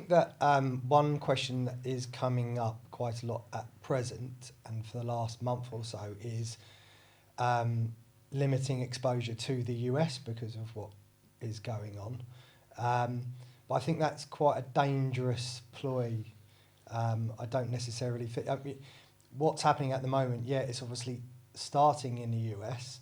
think that one question that is coming up quite a lot at present and for the last month or so is limiting exposure to the US because of what is going on. But I think that's quite a dangerous ploy. I don't necessarily think... I mean, what's happening at the moment, yeah, it's obviously starting in the US,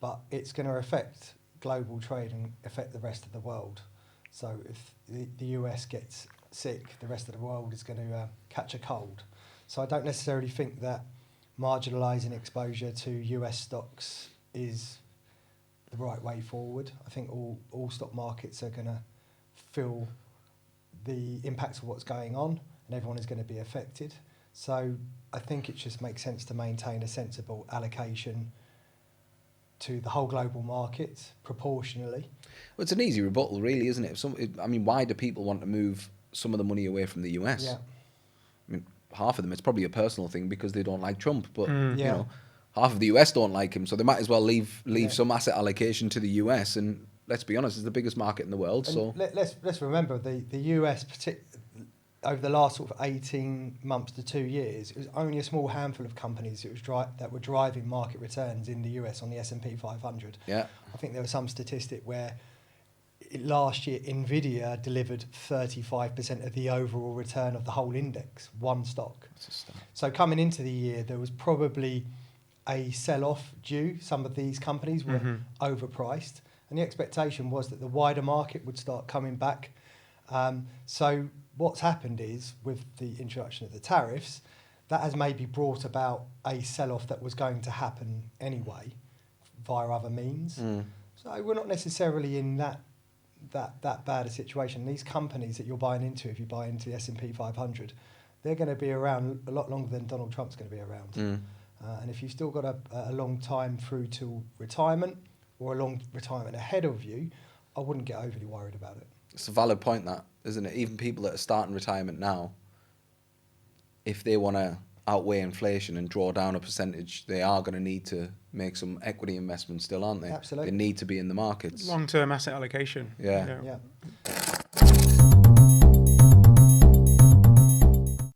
but it's going to affect global trade and affect the rest of the world. So if the US gets sick, the rest of the world is going to catch a cold. So I don't necessarily think that marginalising exposure to US stocks is the right way forward. I think all stock markets are going to feel the impacts of what's going on, and everyone is going to be affected. So I think it just makes sense to maintain a sensible allocation to the whole global market proportionally. Well, it's an easy rebuttal, really, isn't it? I mean, why do people want to move some of the money away from the US? Yeah. I mean, half of them, it's probably a personal thing because they don't like Trump, but Yeah. you know, half of the US don't like him, so they might as well leave some asset allocation to the US. And let's be honest, it's the biggest market in the world. And so let's remember the US, over the last sort of 18 months to 2 years, it was only a small handful of companies that were driving market returns in the US on the S&P 500. Yeah. I think there was some statistic where last year Nvidia delivered 35% of the overall return of the whole index, one stock. So coming into the year, there was probably a sell-off due. Some of these companies were overpriced, and the expectation was that the wider market would start coming back. So what's happened is, with the introduction of the tariffs, that has maybe brought about a sell-off that was going to happen anyway via other means. So we're not necessarily in that bad a situation. These companies that you're buying into, if you buy into the S&P 500, they're going to be around a lot longer than Donald Trump's going to be around. And if you've still got a long time through to retirement, or a long retirement ahead of you, I wouldn't get overly worried about it. it's a valid point, that, isn't it? Even people that are starting retirement now, if they want to outweigh inflation and draw down a percentage, they are going to need to make some equity investments still, aren't they? Absolutely. They need to be in the markets. Long-term asset allocation. Yeah. Yeah.